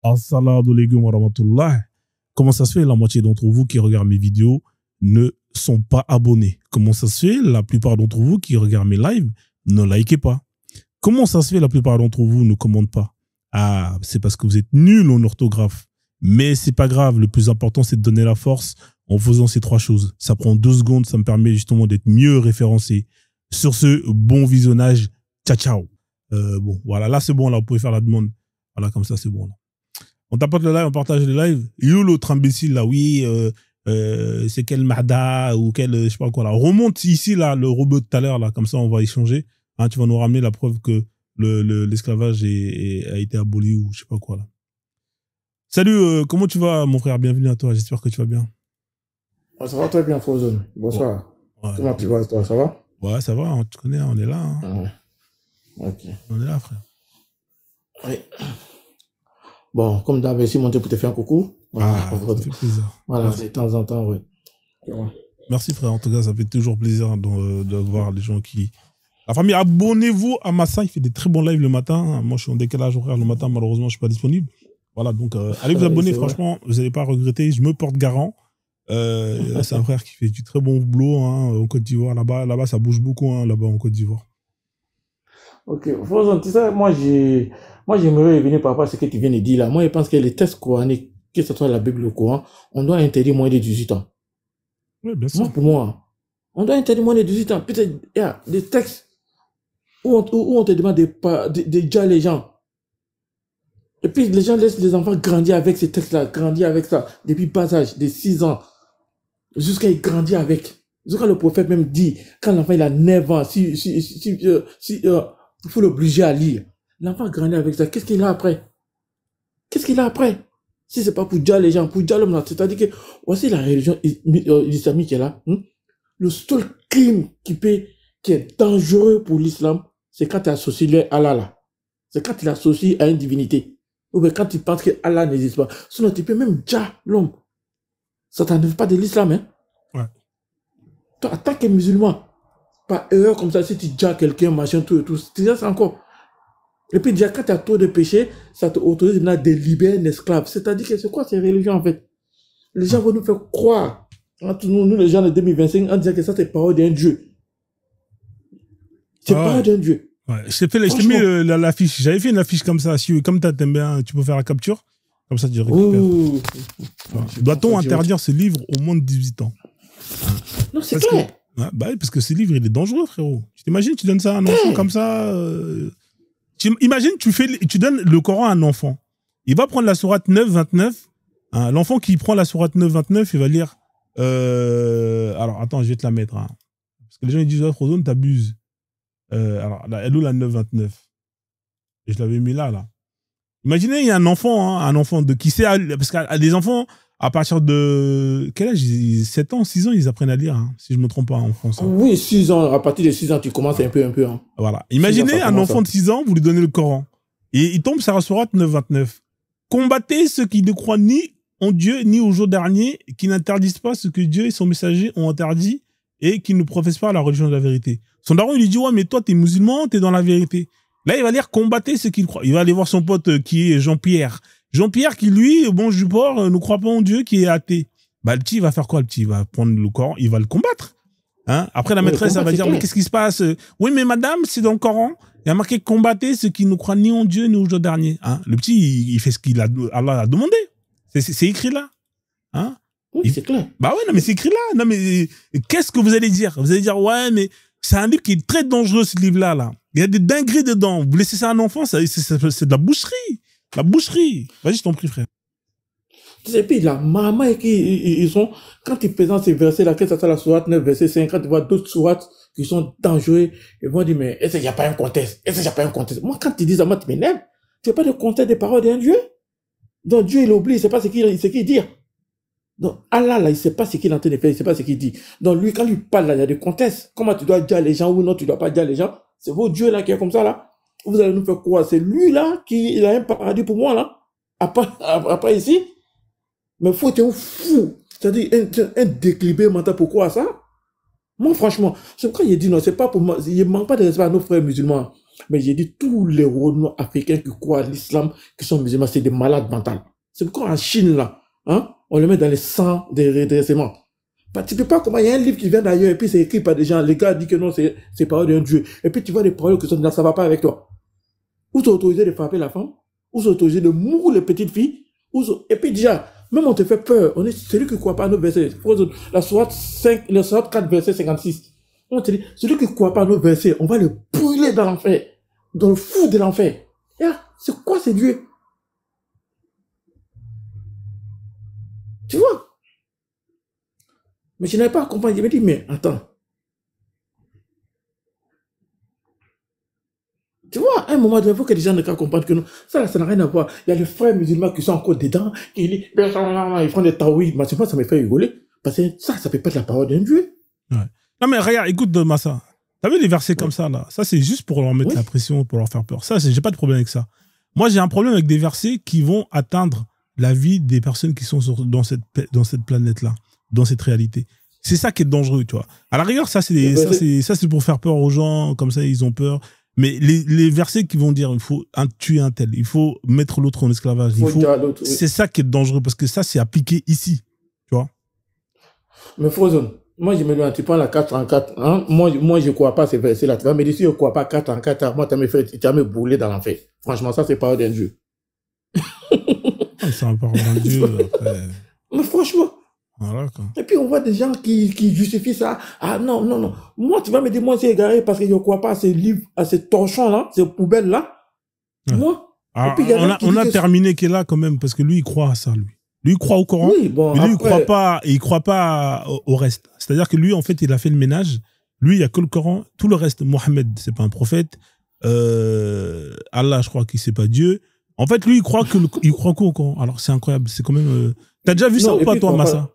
Assalamu alaikum wa rahmatullah. Comment ça se fait, la moitié d'entre vous qui regardent mes vidéos ne sont pas abonnés? Comment ça se fait, la plupart d'entre vous qui regardent mes lives ne likez pas? Comment ça se fait, la plupart d'entre vous ne commentent pas? Ah, c'est parce que vous êtes nuls en orthographe. Mais c'est pas grave, le plus important c'est de donner la force en faisant ces trois choses. Ça prend 2 secondes, ça me permet justement d'être mieux référencé. Sur ce, bon visionnage, ciao ciao. Bon, voilà, là c'est bon, là vous pouvez faire la demande. Voilà, comme ça c'est bon là. On tapote le live, on partage le live. Yo, l'autre imbécile, là, oui, c'est quel Mahda ou quel, je sais pas quoi, là. Remonte ici, là, le robot de tout à l'heure, là, comme ça, on va échanger. Hein, tu vas nous ramener la preuve que l'esclavage a été aboli ou je sais pas quoi, là. Salut, comment tu vas, mon frère? Bienvenue à toi, j'espère que tu vas bien. Ça va très bien, Frozen. Bonsoir. Ouais. Comment tu vas, toi? Ça va? Ouais, ça va, on te connaît, on est là. Hein. Ouais. Ok. On est là, frère. Oui. Bon, comme d'hab, ici, monté pour te faire un coucou. Voilà, ça fait plaisir. Voilà, de temps en temps, oui. Merci, frère. En tout cas, ça fait toujours plaisir de voir les gens qui... La famille, abonnez-vous à Massa. Il fait des très bons lives le matin. Moi, je suis en décalage horaire le matin. Malheureusement, je ne suis pas disponible. Voilà, donc allez vous abonner. Franchement, vous n'allez pas regretter. Je me porte garant. C'est un frère qui fait du très bon boulot en Côte d'Ivoire. Là-bas, ça bouge beaucoup là-bas en Côte d'Ivoire. Ok, Frozen, tu sais, moi, j'aimerais revenir par rapport à ce que tu viens de dire là. Moi, je pense que les textes coraniques, que ce soit la Bible ou le Coran, on doit interdire moins de 18 ans. Oui, bien sûr. Moi, pour moi, on doit interdire moins de 18 ans. Peut-être, il y a des textes où on te demande de dire les gens. Et puis, les gens laissent les enfants grandir avec ces textes-là, grandir avec ça, depuis bas âge, de 6 ans, jusqu'à y grandir avec. Jusqu'à le prophète même dit, quand l'enfant il a 9 ans, il faut l'obliger à lire. L'enfant grandit avec ça. Qu'est-ce qu'il a après? Qu'est-ce qu'il a après? Si c'est pas pour dire les gens, pour dire l'homme là, c'est-à-dire que voici la religion islamique qui est là. Le seul crime qui est dangereux pour l'islam, c'est quand tu associes Allah là. C'est quand tu l'associes à une divinité. Ou bien quand tu penses que Allah n'existe pas. Sinon, tu peux même dire l'homme. Ça t'enlève pas de l'islam, hein? Ouais. Toi, en tant que musulman, par erreur comme ça, si tu dis à quelqu'un, machin, tout et tout, c'est encore. Et puis déjà, quand tu as trop de péché, ça te autorise maintenant de libérer un esclave. C'est-à-dire que c'est quoi ces religions en fait? Les gens vont nous faire croire, nous les gens de 2025, en disant que ça c'est parole d'un Dieu. C'est parole d'un Dieu. Ouais. Je t'ai mis l'affiche. J'avais fait une affiche comme ça. Comme t'aimes bien, tu peux faire la capture. Comme ça, tu récupères. Doit-on interdire ce livre au moins de 18 ans? Non, c'est clair. Bah oui, parce que ce livre, il est dangereux, frérot. Tu t'imagines, tu donnes ça à un enfant comme ça. Imagine, tu donnes le Coran à un enfant. Il va prendre la sourate 9-29. Hein, l'enfant qui prend la sourate 9-29, il va lire. Alors, attends, je vais te la mettre. Hein. Parce que les gens ils disent, Frozone, t'abuses. Alors, elle est la 9-29. Et je l'avais mis là. Imaginez, il y a un enfant de qui sait. Parce qu'il y a des enfants, à partir de. Quel âge? 7 ans, 6 ans, ils apprennent à lire, hein, si je ne me trompe pas en France. Hein. Oui, 6 ans. À partir de 6 ans, tu commences un peu. Hein. Voilà. Imaginez un enfant de 6 ans, vous lui donnez le Coran. Et il tombe sur la sourate 9-29. Combattez ceux qui ne croient ni en Dieu, ni au jour dernier, qui n'interdisent pas ce que Dieu et son messager ont interdit et qui ne professent pas la religion de la vérité. Son daron, il lui dit, ouais, mais toi, t'es musulman, t'es dans la vérité. Là, il va lire combattez ceux qui le croient. Il va aller voir son pote qui est Jean-Pierre. Jean-Pierre qui, lui, bon du port, ne croit pas en Dieu, qui est athée. Bah, le petit, il va faire quoi, le petit? Il va prendre le Coran, il va le combattre. Hein? Après, la maîtresse, elle va dire, mais qu'est-ce qui se passe? Oui, mais madame, c'est dans le Coran. Il y a marqué combattez ceux qui ne croient ni en Dieu, ni au jour dernier. Hein? Le petit, il fait ce Allah a demandé. C'est écrit là. Hein? Oui, c'est clair. Bah ouais, non, mais c'est écrit là. Non, mais qu'est-ce que vous allez dire? Vous allez dire, ouais, mais c'est un livre qui est très dangereux, ce livre-là, là. Il y a des dingueries dedans. Vous laissez ça à un enfant, c'est de la boucherie. La boucherie. Vas-y, je t'en prie, frère. Et puis, la maman, ils sont, quand ils présentent ces versets-là, que ça soit la sourate 9, verset 5, quand tu vois d'autres sourates qui sont dangereux, ils vont dire, mais est-ce qu'il n'y a pas un contexte? Est-ce qu'il n'y a pas un contexte? Moi, quand ils disent à moi, tu m'énerves. Tu n'as pas de contexte des paroles d'un Dieu? Donc, Dieu, il oublie, il ne sait pas ce qu'il dit. Donc, Allah, là, il ne sait pas ce qu'il est en train de faire, il ne sait pas ce qu'il dit. Donc, lui, quand lui parle, là, il y a des contextes. Comment tu dois dire les gens ou non, tu ne dois pas dire les gens. C'est vos dieux, là, qui est comme ça, là. Vous allez nous faire quoi? C'est lui, là, il a un paradis pour moi, là. Après ici. Mais faut être un fou. C'est-à-dire, un déclivé mental. Pourquoi ça? Moi, franchement, c'est pourquoi il dit non, c'est pas pour moi. Il ne manque pas de respect à nos frères musulmans. Mais j'ai dit, tous les Renois africains qui croient à l'islam, qui sont musulmans, c'est des malades mentaux. C'est pourquoi en Chine, là, hein, on le met dans les 100 des redressements. Bah, tu peux pas comment, il y a un livre qui vient d'ailleurs, et puis c'est écrit par des gens, les gars disent que non, c'est parole d'un Dieu. Et puis tu vois des paroles qui sont là, ça va pas avec toi. Ou t'es autorisé de frapper la femme, ou t'es autorisé de mourir les petites filles, et puis déjà, même on te fait peur, on est celui qui ne croit pas à nos versets. La sourate 5, la sourate 4, verset 56. On te dit, celui qui ne croit pas à nos versets, on va le brûler dans l'enfer, dans le fou de l'enfer. C'est quoi ces dieux? Tu vois? Mais je n'avais pas compris. Je me dis, mais attends. Tu vois, à un moment donné, il faut que les gens ne comprennent que non. Ça n'a rien à voir. Il y a les frères musulmans qui sont encore dedans, qui disent, ils font des taouïs. Moi, ça me fait rigoler. Parce que ça peut pas être la parole d'un Dieu. Ouais. Non, mais regarde, écoute, Massa. T'as vu les versets comme ça, là? Ça, c'est juste pour leur mettre la pression, pour leur faire peur. Ça, j'ai pas de problème avec ça. Moi, j'ai un problème avec des versets qui vont atteindre la vie des personnes qui sont dans cette planète-là, dans cette réalité. C'est ça qui est dangereux, tu vois. À la rigueur, ça, c'est pour faire peur aux gens, comme ça, ils ont peur. Mais les versets qui vont dire il faut tuer un tel, il faut mettre l'autre en esclavage, c'est ça qui est dangereux parce que ça c'est appliqué ici, tu vois. Mais Frozen, moi je me dis tu prends la 4 en 4, hein? Moi je crois pas ces versets là, tu vas me dire si je crois pas 4 en 4, moi tu vas me brûler dans l'enfer. Franchement ça c'est pas d'un Dieu. C'est un parole d'un Dieu après. Mais franchement. Voilà, et puis on voit des gens qui justifient ça. Ah non. Moi, tu vas me dire, moi, c'est égaré parce que je ne crois pas à ces livres, à ces torchons-là, ces poubelles-là. Ouais. Moi. Alors, on a terminé qu'il est là quand même, parce que lui, il croit à ça, lui. Lui, il croit au Coran, oui, bon, mais lui, après... il croit pas au reste. C'est-à-dire que lui, en fait, il a fait le ménage. Lui, il n'y a que le Coran. Tout le reste, Mohammed, c'est pas un prophète. Allah, je crois qu'il c'est pas Dieu. En fait, lui, il croit qu'au Coran. Alors, c'est incroyable. C'est quand même... T'as déjà vu ça ou pas, toi, Massa?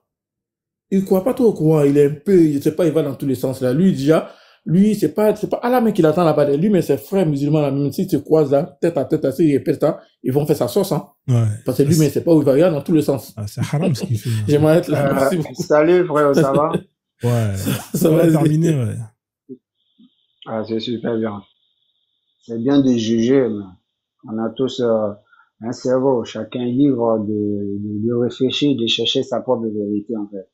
Il ne croit pas trop au courant, il est un peu, je sais pas, il va dans tous les sens là. Lui, c'est pas Allah même qui l'attend là-bas. Lui, mais ses frères musulmans là, même s'ils se croisent là, tête à tête, ils répètent ça, ils vont faire sa sauce, hein. Ouais. Parce que lui, mais c'est pas où il va, il va dans tous les sens. Ah, c'est haram ce qu'il fait. J'aimerais être là. Merci beaucoup. Salut, frère, ça va? Ouais. Ça va terminer, ouais. Ah, c'est super bien. C'est bien de juger, mais on a tous, un cerveau, chacun libre de réfléchir, de chercher sa propre vérité, en fait.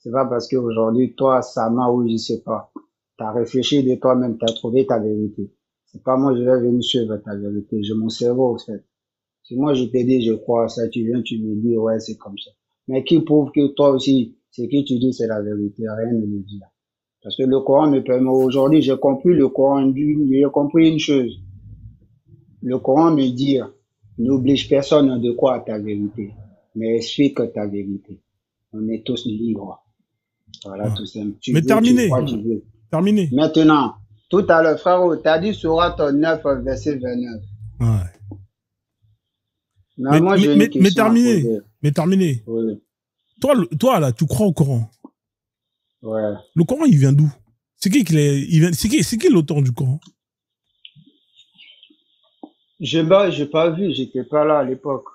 C'est pas parce qu'aujourd'hui, toi, Sama, ou je sais pas, t'as réfléchi de toi-même, t'as trouvé ta vérité. C'est pas moi, je vais venir suivre ta vérité. J'ai mon cerveau, en fait. Si moi, je te dis, je crois à ça, tu viens, tu me dis, ouais, c'est comme ça. Mais qui prouve que toi aussi, ce que tu dis, c'est la vérité, rien ne le dit. Parce que le Coran me permet, aujourd'hui, j'ai compris le Coran, j'ai compris une chose. Le Coran me dit, n'oblige personne de croire à ta vérité, mais explique ta vérité. On est tous libres. Voilà, tout simple. Mais terminé. Terminé. Maintenant, tout à l'heure, frérot, t'as dit sourate 9, verset 29. Ouais. Mais terminé. Mais terminé. Oui. Toi, là, tu crois au Coran? Ouais. Le Coran, il vient d'où? C'est qui l'auteur du Coran? J'ai pas vu, j'étais pas là à l'époque.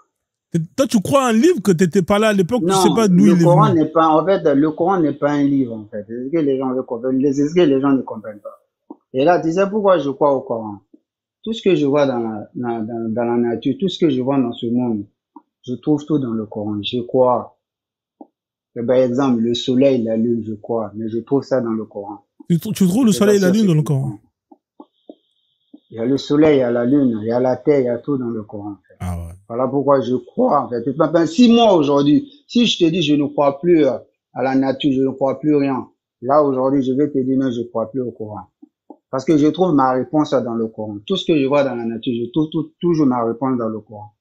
Toi, tu crois à un livre que t'étais pas là à l'époque, tu sais pas d'où il est venu. Le Coran n'est pas, en fait, le Coran n'est pas un livre, en fait. C'est ce que les gens ne comprennent, c'est ce que les gens ne comprennent pas. Et là, tu sais pourquoi je crois au Coran? Tout ce que je vois dans la nature, tout ce que je vois dans ce monde, je trouve tout dans le Coran. Je crois. Par exemple, le soleil, la lune, je crois, mais je trouve ça dans le Coran. Tu trouves le soleil et la lune dans le Coran? Il y a le soleil, il y a la lune, il y a la terre, il y a tout dans le Coran. En fait. Ah ouais. Voilà pourquoi je crois, en fait. Si moi, aujourd'hui, si je te dis je ne crois plus à la nature, je ne crois plus rien, là, aujourd'hui, je vais te dire non, je ne crois plus au Coran. Parce que je trouve ma réponse dans le Coran. Tout ce que je vois dans la nature, je trouve toujours ma réponse dans le Coran.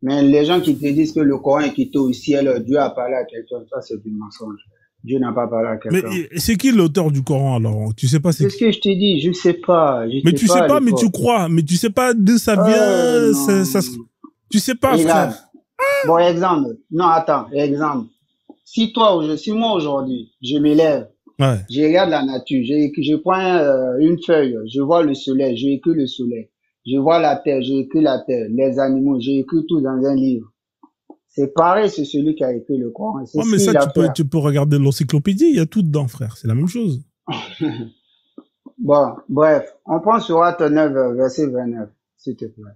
Mais les gens qui te disent que le Coran est quitté au ciel, Dieu a parlé à quelqu'un, ça c'est du mensonge. Dieu n'a pas parlé à quelqu'un. Mais c'est qui l'auteur du Coran alors? Tu sais pas c'est ce que je t'ai dit, je sais pas. Mais tu sais pas, mais tu crois. Mais tu sais pas d'où ça vient. Tu sais pas, frère. Bon, exemple. Non, attends, exemple. Si moi aujourd'hui, je m'élève, ouais. Je regarde la nature, je prends une feuille, je vois le soleil, je écris le soleil. Je vois la terre, j'ai écrit la terre, les animaux, j'ai écrit tout dans un livre. C'est pareil, c'est celui qui a écrit le Coran. Ouais, mais ça, tu peux regarder l'encyclopédie, il y a tout dedans, frère. C'est la même chose. Bon, bref, on prend Sourate 9, verset 29, s'il te plaît.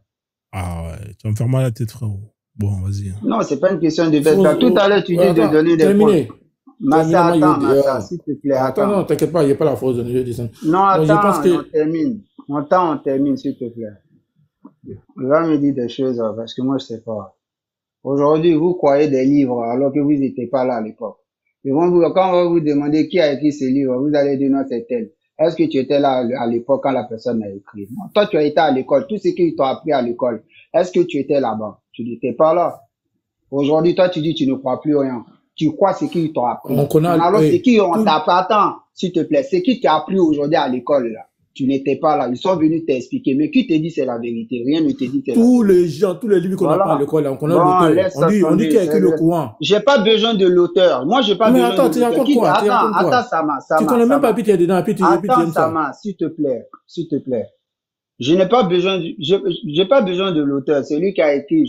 Ah ouais, tu vas me faire mal à la tête, frérot. Bon, vas-y. Non, c'est pas une question de bête. Tout à l'heure, tu dis de donner des points. Massa, attends, Massa, s'il te plaît, attends. Non, t'inquiète pas, il n'y a pas la fausse de Dieu. Non, attends, on termine. On termine, s'il te plaît. Il va me dire des choses, parce que moi, je sais pas. Aujourd'hui, vous croyez des livres, alors que vous n'étiez pas là à l'époque. Quand on va vous demander qui a écrit ces livres, vous allez dire non, c'est tel. Est-ce que tu étais là à l'époque quand la personne a écrit? Non. Toi, tu as été à l'école. Tout ce qu'ils t'ont appris à l'école. Est-ce que tu étais là-bas? Tu n'étais pas là. Aujourd'hui, toi, tu dis tu ne crois plus rien. Tu crois ce qu'ils t'ont appris. Alors, ce qu'ils ont appris, attends, s'il te plaît, ce qui t'a appris aujourd'hui à l'école, là. Tu n'étais pas là. Ils sont venus t'expliquer. Mais qui te dit c'est la vérité? Rien ne te dit c'est la vérité. Tous les livres qu'on apprend à l'école, on connaît l'auteur. On dit qu'il a écrit le Coran. J'ai pas besoin de l'auteur. Moi, j'ai pas besoin de l'auteur. Mais attends, tu racontes quoi? Attends, Sama. Tu connais même pas Peter dedans. Attends, Sama, s'il te plaît. Je n'ai pas besoin j'ai pas besoin de l'auteur. C'est lui qui a écrit.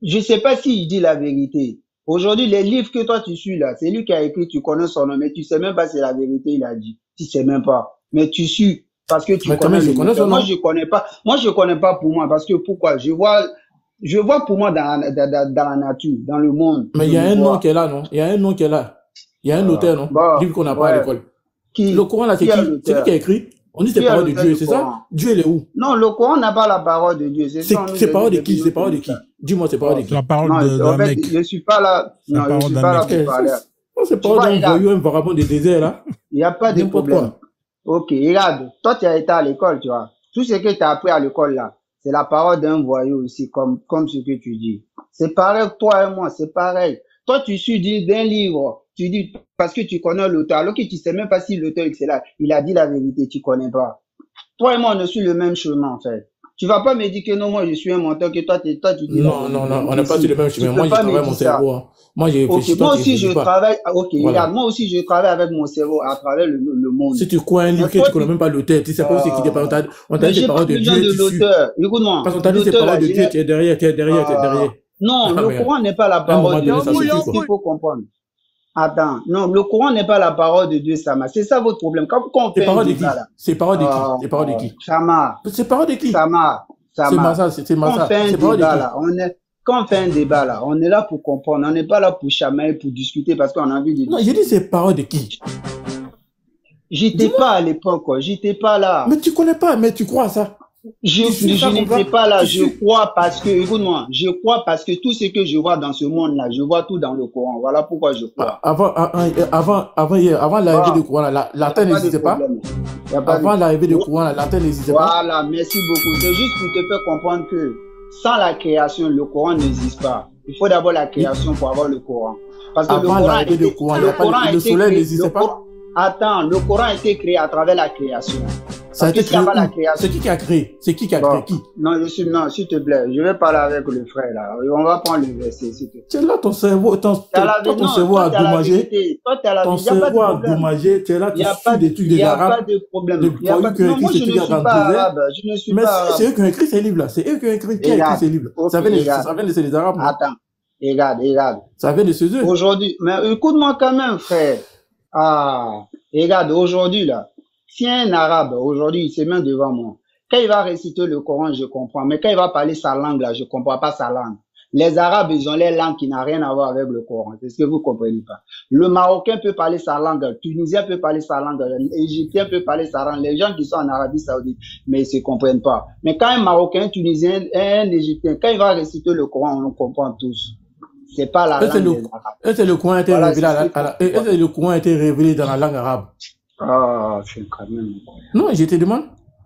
Je sais pas s'il dit la vérité. Aujourd'hui, les livres que toi tu suis là, c'est lui qui a écrit, tu connais son nom, mais tu sais même pas si c'est la vérité, il a dit. Tu sais même pas. Mais tu suis. Parce que tu connais moi, je connais pas. Moi, je connais pas pour moi. Parce que pourquoi? Je vois pour moi dans la nature, dans le monde. Mais il y a un nom qui est là, non? Il y a un nom qui est là. Il y a un auteur, non? Livre qu'on n'a pas à l'école. Le Coran, là, c'est qui qui a écrit? On dit c'est parole de Dieu, c'est ça? Dieu, il est où? Non, le Coran n'a pas la parole de Dieu. C'est parole de qui? C'est parole de qui? Dis-moi, c'est parole de qui? La parole d'un mec. Je suis pas là. Non, je suis pas là pour parler. C'est parole d'un voyou, un vagabond des déserts, là. Il n'y a pas de problème. Ok, regarde, toi tu as été à l'école, tu vois. Tout ce que tu as appris à l'école là, c'est la parole d'un voyou aussi, comme ce que tu dis. C'est pareil, toi et moi, c'est pareil. Toi tu suis d'un livre, tu dis parce que tu connais l'auteur, alors que tu sais même pas si l'auteur c'est là, il a dit la vérité, tu connais pas. Toi et moi, on suit le même chemin en fait. Tu vas pas me dire que non, moi je suis un menteur, que toi tu dis. Non, on n'a pas sur le même chemin. Moi, je travaille mon cerveau. Moi, j'ai réfléchi. Moi aussi, je travaille. Ok, regarde, moi aussi, je travaille avec mon cerveau à travers le monde. Si tu crois un livre que tu connais même pas l'auteur, tu sais pas où c'est qui dépend. On t'a dit des paroles de Dieu. Écoute-moi. Parce qu'on t'a dit des paroles de Dieu, tu es derrière. Non, le Coran n'est pas la parole de Dieu. C'est ce qu'il faut comprendre. Attends, non, le Coran n'est pas la parole de Dieu, Sama. C'est ça votre problème. Quand on fait un débat là. C'est parole de qui? C'est parole de qui? Sama. C'est parole de qui? Sama. C'est Massa, c'est Massa. C'est parole de qui? Quand on fait un débat là, on est là pour comprendre. On n'est pas là pour chamailler, pour discuter parce qu'on a envie de discuter. Non, j'ai dit c'est parole de qui? J'étais pas à l'époque, quoi. J'étais pas là. Mais tu connais pas, mais tu crois à ça? Je n'étais pas là. Je crois parce que, écoute-moi, je crois parce que tout ce que je vois dans ce monde-là, je vois tout dans le Coran. Voilà pourquoi je crois. Avant l'arrivée du Coran, la terre n'existait pas. Avant l'arrivée du Coran, la terre n'existait pas. Voilà, merci beaucoup. C'est juste pour te faire comprendre que sans la création, le Coran n'existe pas. Il faut d'abord la création pour avoir le Coran. Parce que avant l'arrivée du Coran, le soleil n'existait pas. Attends, le Coran a été créé à travers la création. Ça a été créé. C'est qui a créé? C'est qui a créé qui? Non, s'il te plaît, je vais parler avec le frère là. On va prendre le verset, s'il te plaît. C'est là ton cerveau, ton cerveau a endommagé. Ton cerveau a endommagé. Tu es là, tu suis des trucs des arabes. Il n'y a pas de problème. Non, moi je ne suis pas arabe. Je ne suis pas arabe. Mais c'est eux qui ont écrit ces livres là. C'est eux qui ont écrit ces livres. Ça vient de ces arabes. Attends, regarde. Ça vient de ceux eux. Aujourd'hui, mais écoute-moi quand même, frère. Regarde, aujourd'hui là. Si un arabe, aujourd'hui, il se met devant moi, quand il va réciter le Coran, je comprends. Mais quand il va parler sa langue, là, je comprends pas sa langue. Les arabes, ils ont les langues qui n'ont rien à voir avec le Coran. C'est ce que vous comprenez pas. Le Marocain peut parler sa langue, le Tunisien peut parler sa langue, l'Égyptien peut parler sa langue. Les gens qui sont en Arabie Saoudite, mais ils se comprennent pas. Mais quand un Marocain, un Tunisien, un Égyptien, quand il va réciter le Coran, on le comprend tous. C'est pas la langue des arabes. Est-ce que le Coran a été révélé est-ce que le Coran a été révélé dans la langue arabe? Je suis quand même incroyable. Non, je te demande.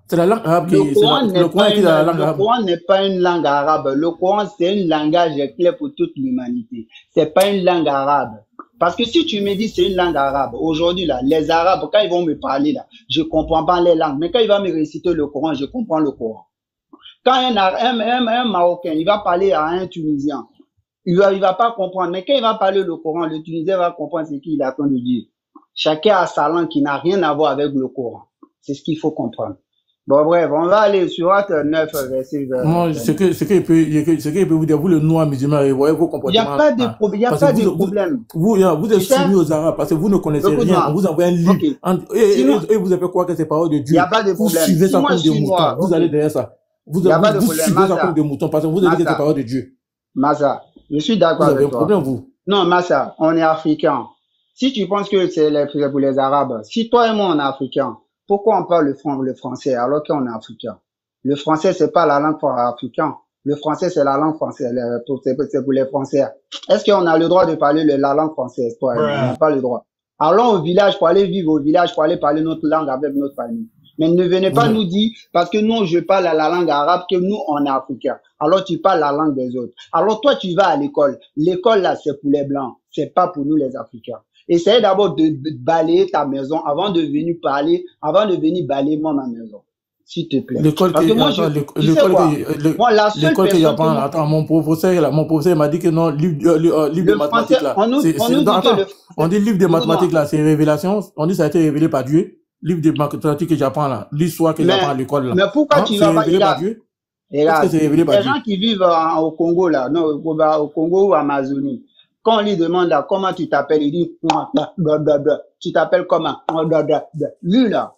C'est la langue arabe qui est le Coran est dans la langue arabe. Le Coran n'est pas une langue arabe. Le Coran, c'est un langage clair pour toute l'humanité. C'est pas une langue arabe. Parce que si tu me dis c'est une langue arabe, aujourd'hui là, les arabes, quand ils vont me parler là, je comprends pas les langues. Mais quand il va me réciter le Coran, je comprends le Coran. Quand un Marocain, il va parler à un Tunisien, il va pas comprendre. Mais quand il va parler le Coran, le Tunisien va comprendre ce qu'il est en train de dire. Chacun a sa langue qui n'a rien à voir avec le Coran. C'est ce qu'il faut comprendre. Bon, bref, on va aller sur Sourate 9, verset Moi, ce 29. que peut vous dire, vous, le noir musulman, et voyez vos Il n'y comportements. a pas de problème. Il n'y a Parce pas que de problème. vous Tu êtes sais, soumis aux Arabes, parce que vous ne connaissez rien. On écoute-moi. vous envoie un livre. Ok. Sinon, Et vous avez quoi que c'est parole de il n'y Dieu. a pas de Vous problème. suivez Si ça moi comme je des suis moutons. noir, Vous ok. allez derrière ça. Il n'y a pas de Vous problème. suivez ça comme Massa, des moutons, parce que vous avez dit que c'est Massa, parole de Dieu. Massa, je suis Vous d'accord avez un avec toi. problème, vous. Non, Massa, on est africain. Si tu penses que c'est pour les Arabes, si toi et moi on est africains, pourquoi on parle le français alors qu'on est africain? Le français, c'est pas la langue pour les Africains. Le français, c'est la langue française. C'est pour les Français. Est-ce qu'on a le droit de parler la langue française, toi et moi? On n'a pas le droit. Allons au village pour aller vivre au village, pour aller parler notre langue avec notre famille. Mais ne venez pas nous dire, parce que nous, je parle la langue arabe, que nous, on est africains. Alors tu parles la langue des autres. Alors toi, tu vas à l'école. L'école, là, c'est pour les Blancs. C'est pas pour nous, les Africains. Essaye d'abord de balayer ta maison avant de venir parler, avant de venir balayer ma maison. S'il te plaît. L'école Parce que moi, moi, la seule personne j'apprends, attends, mon professeur m'a dit que non, livre de mathématiques là. On dit livre de mathématiques là, c'est révélation. On dit ça a été révélé par Dieu. Livre de mathématiques que j'apprends là, l'histoire que j'apprends à l'école là. Mais pourquoi tu vas pas révélé par Dieu? Regarde, les gens qui vivent au Congo là, non, au Congo ou à Amazonie, quand on lui demande là, comment tu t'appelles, il dit, tu t'appelles comment? Lui là,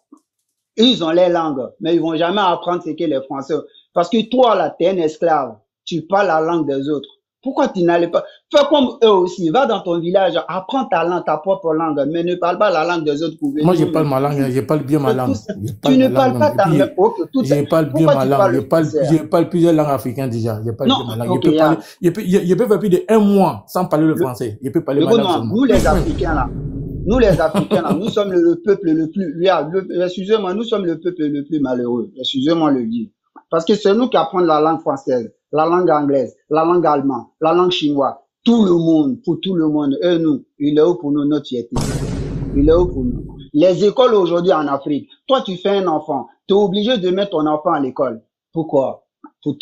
ils ont les langues, mais ils vont jamais apprendre ce qu'est les Français. Parce que toi, là, t'es un esclave. Tu parles la langue des autres. Pourquoi tu n'allais pas? Fais comme eux aussi. Va dans ton village, apprends ta langue, ta propre langue, mais ne parle pas la langue des autres pour venir. Moi, je parle ma langue, je parle bien ma langue. Tu ne parles pas ta langue. Je parle bien ma langue. Je parle plusieurs langues africaines déjà. Je parle bien ma langue. Je peux faire plus de 1 mois sans parler le français. Je peux parler ma langue. Nous, les Africains, là. Nous, les Africains, là, nous sommes le peuple le plus, excusez-moi, nous sommes le peuple le plus malheureux. Excusez-moi le dire. Parce que c'est nous qui apprenons la langue française, la langue anglaise, la langue allemande, la langue chinoise. Tout le monde, pour tout le monde. Et nous, il est où pour nous, notre fierté? Il est où pour nous? Les écoles aujourd'hui en Afrique, toi, tu fais un enfant, tu es obligé de mettre ton enfant à l'école. Pourquoi? Pour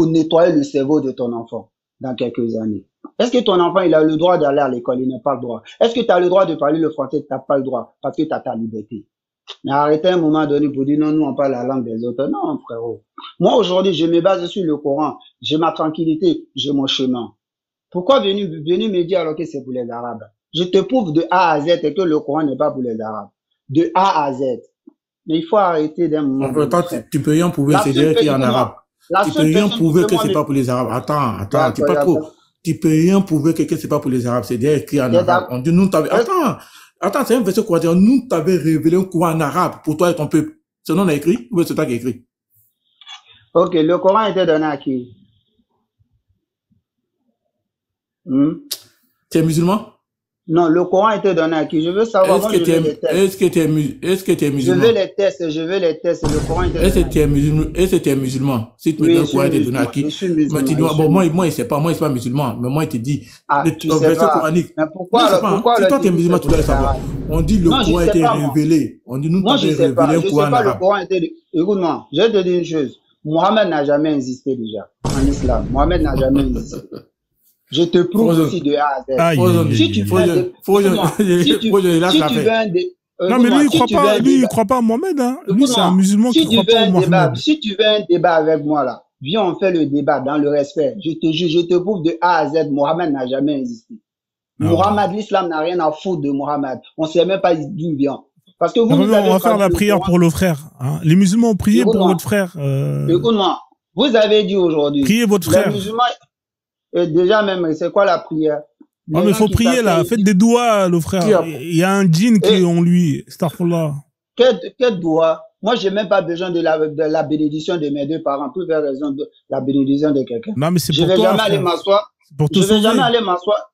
nettoyer le cerveau de ton enfant dans quelques années. Est-ce que ton enfant, il a le droit d'aller à l'école? Il n'a pas le droit. Est-ce que tu as le droit de parler le français? Tu n'as pas le droit parce que tu as ta liberté. Mais arrêtez à un moment donné pour dire non, nous on parle la langue des autres. Non, frérot. Moi aujourd'hui, je me base sur le Coran. J'ai ma tranquillité, j'ai mon chemin. Pourquoi venir me dire alors que c'est pour les Arabes? Je te prouve de A à Z que le Coran n'est pas pour les Arabes. De A à Z. Mais il faut arrêter d'un moment. Tu peux rien prouver, c'est dire qu'il y a en arabe. Tu peux rien prouver que c'est pas pour les Arabes. Attends, tu pas trop. Tu peux rien prouver que c'est pas pour les Arabes, c'est dire qu'il y a en arabe. On dit nous t'avais. Attends, c'est un verset quoi dire. Nous t'avais révélé un Coran en arabe pour toi et ton peuple. C'est nous on a écrit ou c'est toi qui a écrit? Ok, le Coran était donné à qui? Tu es musulman? Non, le Coran était donné à qui? Je veux savoir. Est-ce que tu es musulman? Je veux les tests. Le Coran était donné à qui? Est-ce que tu es musulman? Si tu me dis le Coran était donné à qui? Je suis musulman. Mais tu dis, bon, moi, il sait pas, moi, il n'est pas musulman. Mais moi, il te dit, le verset coranique. Mais pourquoi? Si toi, tu es musulman, tu dois le savoir. On dit le Coran a été révélé. On dit, nous, tu as révélé un Coran arabe. Écoute-moi, je vais te dire une chose. Mohamed n'a jamais existé déjà en islam. Mohamed n'a jamais existé. Je te prouve aussi de A à Z. Si tu veux non, mais lui, il croit pas à Mohamed, hein. Lui, c'est un musulman qui croit pas à Mohamed. Si tu veux un débat avec moi, là, viens, on fait le débat dans le respect. Je te prouve de A à Z, Mohamed n'a jamais existé. Mohamed, l'islam n'a rien à foutre de Mohamed. On sait même pas d'où il vient. Parce que on va faire la prière pour le frère, hein. Les musulmans ont prié pour votre frère. Écoute-moi, vous avez dit aujourd'hui. Priez votre frère. Les musulmans, déjà même, c'est quoi la prière? Non, mais il faut prier là, faites des doigts, le frère. Il y a un djinn qui est en lui. Astaghfirullah. Quel doigt? Moi, j'ai même pas besoin de la bénédiction de mes deux parents pour faire raison de la bénédiction de quelqu'un. Non, mais c'est pour toi. Je vais jamais aller m'asseoir.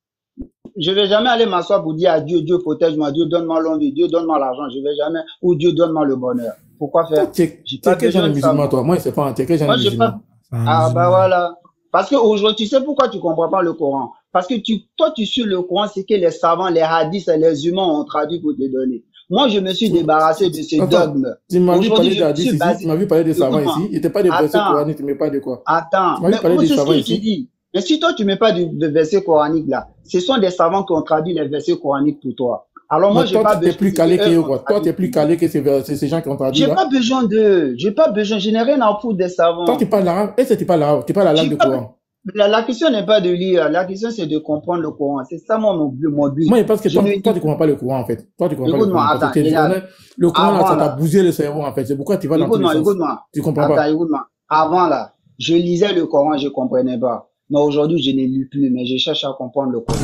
Je vais jamais aller m'asseoir pour dire à Dieu, Dieu protège-moi, Dieu donne-moi l'envie, Dieu donne-moi l'argent. Je vais jamais, ou Dieu donne-moi le bonheur. Pourquoi faire? T'es quel genre de musulman, toi? Moi, je sais pas, t'es quel genre de musulman? Ah, bah voilà. Parce que aujourd'hui, tu sais pourquoi tu comprends pas le Coran? Parce que toi, tu suis le Coran, c'est que les savants, les hadiths et les humains ont traduit pour te donner. Moi, je me suis débarrassé de ces dogmes. Tu m'as vu parler d'hadiths ici, tu m'as vu parler des savants ici. Il n'était pas des versets coraniques, tu mets pas de quoi? Attends, mais c'est ce que je dis. Mais si toi, tu mets pas de versets coraniques là, ce sont des savants qui ont traduit les versets coraniques pour toi. Alors moi, Mais j'ai toi, pas tu t'es besoin plus calé que eux, quoi. Toi, de... tu es plus calé que ces gens qui ont traduit, J'ai là. pas besoin d'eux. J'ai pas besoin. Je n'ai rien à foutre des Toi, tu savants. parles l'arabe. Est-ce que tu parles l'arabe? Tu parles la langue J'ai du pas... Coran. La question n'est pas de lire. La question, c'est de comprendre le Coran. C'est ça, mon but. Moi, je pense que Je toi, ne toi, dis... tu comprends pas le Coran, en fait. Toi, tu comprends pas le Écoute-moi, Coran. Parce que attends. tu es Regarde. honnête. Le Coran, là, Avant, ça t'a là. bousillé le cerveau, en fait. C'est pourquoi tu vas dans tous les sens. Écoute-moi. Tu comprends Attends, pas. écoute-moi. Avant, là, je lisais le Coran, je comprenais pas. Mais aujourd'hui, je ne lis plus, mais je cherche à comprendre le Coran.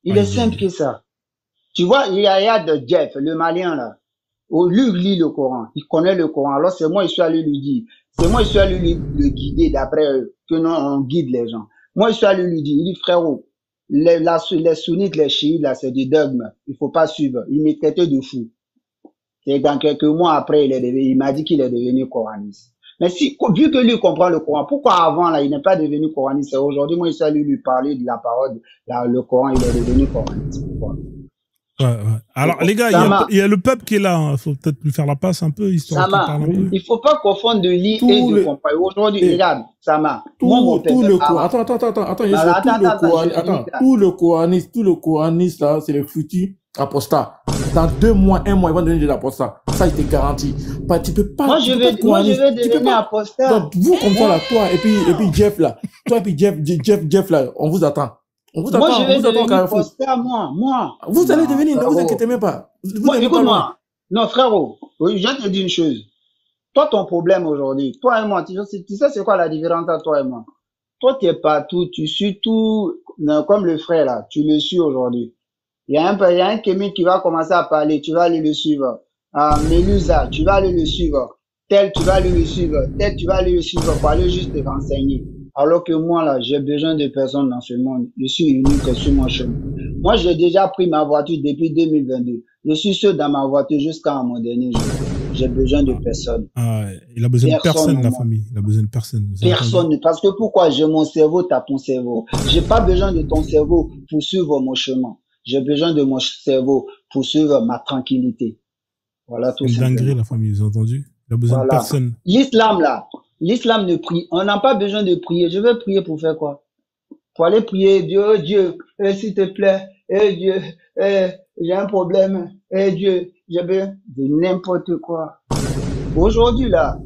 Il est simple que ça. Tu vois, il y a de Jeff, le Malien, là. Lui, il lit le Coran. Il connaît le Coran. Alors, c'est moi, je suis allé lui dire. C'est moi, je suis allé le guider d'après que nous, on guide les gens. Moi, je suis allé lui dire. Il dit, frérot, les sunnites, les chiites, là, c'est du dogme. Il faut pas suivre. Il m'est traité de fou. Et dans quelques mois après, il m'a dit qu'il est devenu coraniste. Mais si, vu que lui comprend le Coran, pourquoi avant, là, il n'est pas devenu coraniste? Et aujourd'hui, moi, je suis allé lui parler de la parole, là, le Coran, il est devenu coraniste. Pourquoi? Ouais. Alors, les gars, il y a le peuple qui est là. Il faut peut-être lui faire la passe un peu, histoire qu'il parle un peu. Il faut pas confondre de lit et de comprendre. Aujourd'hui, regarde, Sama. Tout le Coran. Attends. Tout le coraniste, là, c'est le futur apostat. Dans 2 mois, 1 mois, ils vont devenir des apostats. Ça, il te garantit. Tu peux pas. Moi, je vais devenir apostat. Donc, vous, comme ça, là, toi, et puis Jeff, là. Toi, et puis Jeff, là, on vous attend. Moi, je vais devenir apostat, moi. Vous allez devenir, ne vous inquiétez même pas. Écoute-moi. Non, frérot, je vais te dire une chose. Toi, ton problème aujourd'hui, toi et moi, tu sais c'est quoi la différence entre toi et moi? Toi, tu es partout, tu suis tout, comme le frère là, tu le suis aujourd'hui. Il y a un Kémy qui va commencer à parler, tu vas aller le suivre. Melusa, tu vas aller le suivre. Tel, tu vas aller le suivre. Tel, tu vas aller le suivre pour aller juste te renseigner. Alors que moi, là, j'ai besoin de personnes dans ce monde. Je suis unique sur mon chemin. Moi, j'ai déjà pris ma voiture depuis 2022. Je suis seul dans ma voiture jusqu'à mon dernier jour. J'ai besoin de personne. Il a besoin de personne, la famille. Il a besoin de personne. Personne. Parce que pourquoi? J'ai mon cerveau, t'as ton cerveau. J'ai pas besoin de ton cerveau pour suivre mon chemin. J'ai besoin de mon cerveau pour suivre ma tranquillité. Voilà tout ça. C'est une dinguerie, la famille, vous avez entendu? Il a besoin de personne. L'islam, là. L'islam ne prie. On n'a pas besoin de prier. Je vais prier pour faire quoi? Pour aller prier Dieu, s'il te plaît, Dieu, j'ai un problème, Dieu, j'ai besoin de n'importe quoi. Aujourd'hui, là,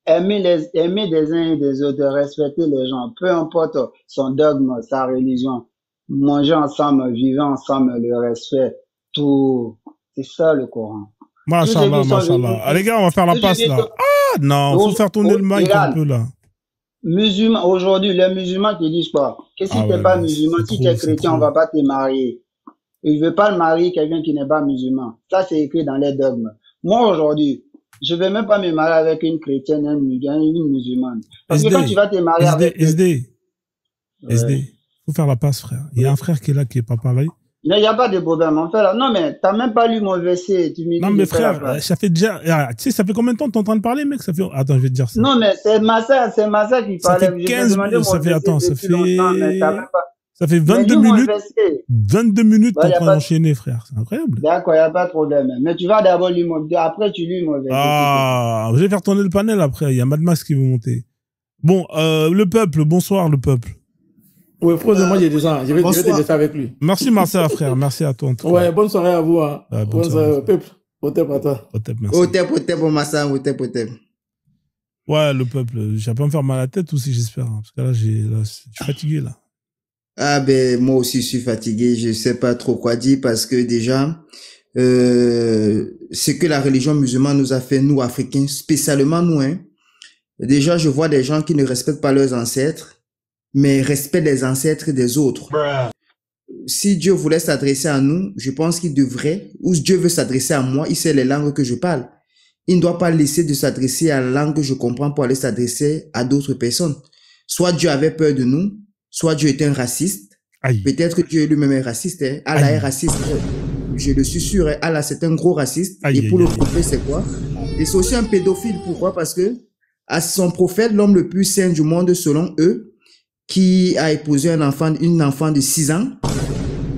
aimer des uns et des autres, respecter les gens, peu importe son dogme, sa religion, manger ensemble, vivre ensemble, le respect, tout, c'est ça le Coran. Machallah. Les gars, on va faire la passe, là. Non, faut faire tourner le mic un peu là. Musulmans, aujourd'hui, les musulmans qui disent quoi? Que si t'es pas musulman, si t'es chrétien, on va pas te marier. Et je veux pas le marier quelqu'un qui n'est pas musulman. Ça, c'est écrit dans les dogmes. Moi, aujourd'hui, je vais même pas me marier avec une chrétienne, une musulmane. Parce que quand tu vas te marier avec... SD. Faut faire la passe, frère. Il y a un frère qui est là, qui est pas pareil. Il n'y a pas de problème. En fait, là, non, mais t'as même pas lu mon verset. Non, mais frère, ça fait déjà, tu sais, ça fait combien de temps que t'es en train de parler, mec? Ça fait, attends, je vais te dire ça. Non, mais c'est Massa qui parlait. Ça fait 15 minutes, ça fait 22 minutes. 22 minutes, t'es en train d'enchaîner, frère. C'est incroyable. D'accord, il n'y a pas de problème. Mais tu vas d'abord lire mon, après tu lis mon verset. Je vais faire tourner le panel après. Il y a Mad Max qui veut monter. Bon, le peuple, bonsoir, le peuple. Ouais, moi, j'ai des gens. Je vais te laisser avec lui. Merci, Marcel, frère. Merci à toi. Ouais, bonne soirée à vous. Hein. Bonne soirée, peuple. Otep à toi. Otep, Massa, Otep. Ouais, le peuple. Je vais pas me faire mal à la tête aussi, j'espère. Parce que là, je suis fatigué, là. Ah, ben, moi aussi, je suis fatigué. Je sais pas trop quoi dire parce que déjà, ce que la religion musulmane nous a fait, nous, Africains, spécialement nous, hein. Déjà, je vois des gens qui ne respectent pas leurs ancêtres, mais respectent les ancêtres des autres. Si Dieu voulait s'adresser à nous, je pense qu'il devrait, ou Dieu veut s'adresser à moi, il sait les langues que je parle. Il ne doit pas laisser de s'adresser à la langue que je comprends pour aller s'adresser à d'autres personnes. Soit Dieu avait peur de nous, soit Dieu était un raciste. Peut-être que Dieu lui-même est raciste. Hein. Allah est raciste. Je le suis sûr. Hein. Allah, c'est un gros raciste. Et pour le prophète, c'est quoi? Et c'est aussi un pédophile. Pourquoi? Parce que à son prophète, l'homme le plus saint du monde, selon eux, qui a épousé une enfant de 6 ans,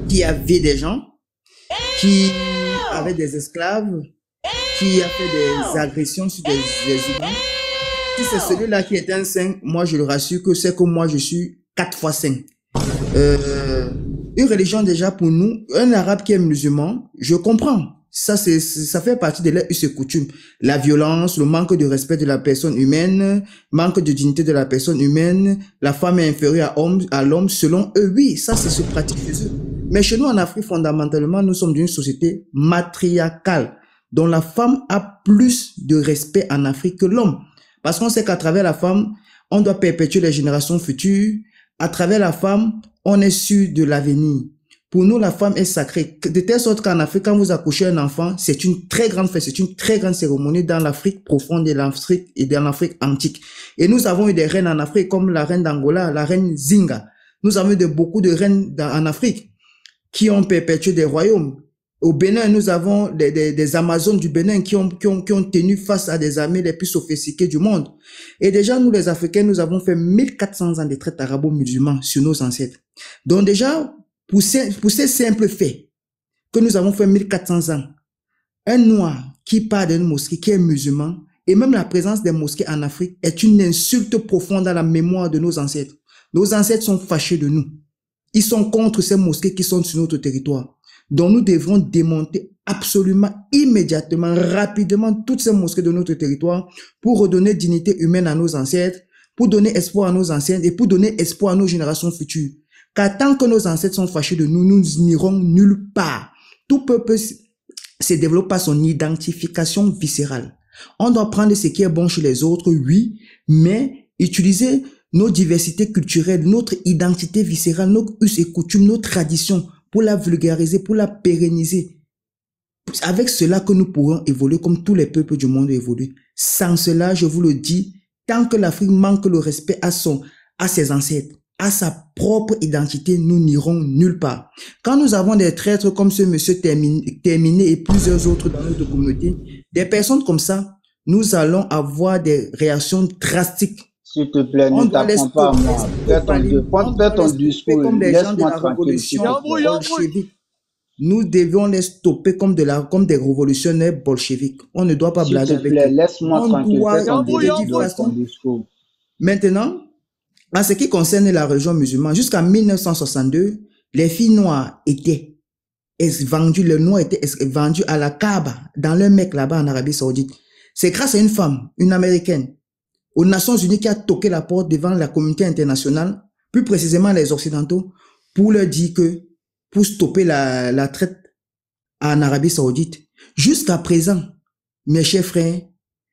qui avait des gens, qui avait des esclaves, qui a fait des agressions sur des humains. Si c'est celui-là qui est un saint, moi je le rassure que c'est que moi je suis 4 fois saint. Une religion déjà pour nous, un arabe qui est musulman, je comprends. Ça fait partie de leurs us et coutumes. La violence, le manque de respect de la personne humaine, manque de dignité de la personne humaine, la femme est inférieure à l'homme, selon eux, oui, ça c'est se pratique chez eux. Mais chez nous en Afrique, fondamentalement, nous sommes d'une société matriarcale, dont la femme a plus de respect en Afrique que l'homme. Parce qu'on sait qu'à travers la femme, on doit perpétuer les générations futures. À travers la femme, on est sûr de l'avenir. Pour nous, la femme est sacrée. De telle sorte qu'en Afrique, quand vous accouchez un enfant, c'est une très grande fête, c'est une très grande cérémonie dans l'Afrique profonde et dans l'Afrique antique. Et nous avons eu des reines en Afrique, comme la reine d'Angola, la reine Zinga. Nous avons eu beaucoup de reines en Afrique qui ont perpétué des royaumes. Au Bénin, nous avons des Amazones du Bénin qui ont tenu face à des armées les plus sophistiquées du monde. Et déjà, nous les Africains, nous avons fait 1400 ans de traite arabo-musulmans sur nos ancêtres. Donc déjà, pour ces simples faits que nous avons fait 1400 ans, un noir qui part d'une mosquée, qui est musulman, et même la présence des mosquées en Afrique est une insulte profonde à la mémoire de nos ancêtres. Nos ancêtres sont fâchés de nous. Ils sont contre ces mosquées qui sont sur notre territoire. Donc nous devrons démonter absolument, immédiatement, rapidement toutes ces mosquées de notre territoire pour redonner dignité humaine à nos ancêtres, pour donner espoir à nos ancêtres et pour donner espoir à nos générations futures. Car tant que nos ancêtres sont fâchés de nous, nous n'irons nulle part. Tout peuple se développe par son identification viscérale. On doit prendre ce qui est bon chez les autres, oui, mais utiliser nos diversités culturelles, notre identité viscérale, nos us et coutumes, nos traditions, pour la vulgariser, pour la pérenniser. Avec cela que nous pourrons évoluer comme tous les peuples du monde évoluent. Sans cela, je vous le dis, tant que l'Afrique manque le respect à ses ancêtres, à sa propre identité, nous n'irons nulle part. Quand nous avons des traîtres comme ce monsieur Terminé et plusieurs autres dans notre communauté, des personnes comme ça, nous allons avoir des réactions drastiques. S'il te plaît, ne t'apprends pas à moi. Fais ton discours. Comme des gens de la révolution bolchevique. Nous devions les stopper comme des révolutionnaires bolcheviques. On ne doit pas blaguer avec eux. Laisse-moi tranquille. Fais ton discours. Maintenant, en ce qui concerne la religion musulmane, jusqu'en 1962, les filles noires étaient vendues, les noirs étaient vendus à la Kaaba, dans le Mecque là-bas en Arabie Saoudite. C'est grâce à une femme, une Américaine, aux Nations Unies qui a toqué la porte devant la communauté internationale, plus précisément les Occidentaux, pour leur dire que, pour stopper la traite en Arabie Saoudite, jusqu'à présent, mes chers frères,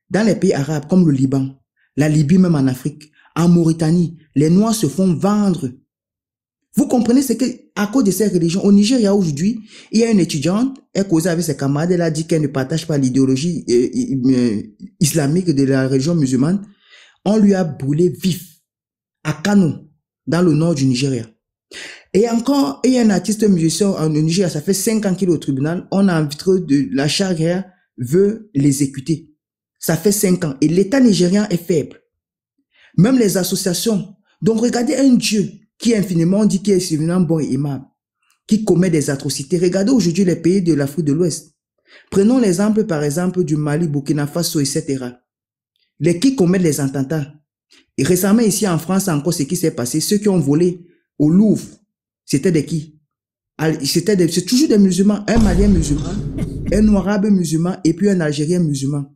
dans les pays arabes comme le Liban, la Libye même en Afrique, en Mauritanie, les Noirs se font vendre. Vous comprenez ce que, à cause de ces religions, au Nigeria aujourd'hui, il y a une étudiante, elle causait avec ses camarades, elle a dit qu'elle ne partage pas l'idéologie islamique de la religion musulmane. On lui a brûlé vif à Kano, dans le nord du Nigeria. Et encore, il y a un artiste musicien en Nigeria, ça fait 5 ans qu'il est au tribunal, on a envie de la charia veut l'exécuter. Ça fait 5 ans. Et l'État nigérien est faible. Même les associations. Donc regardez un Dieu qui infiniment dit qu'il est suffisamment bon et aimable, qui commet des atrocités. Regardez aujourd'hui les pays de l'Afrique de l'Ouest. Prenons l'exemple par exemple du Mali, Burkina Faso, etc. Les qui commettent les attentats. Et récemment ici en France encore ce qui s'est passé, ceux qui ont volé au Louvre, c'était des qui? C'est toujours des musulmans, un Malien musulman, un Arabe musulman et puis un Algérien musulman.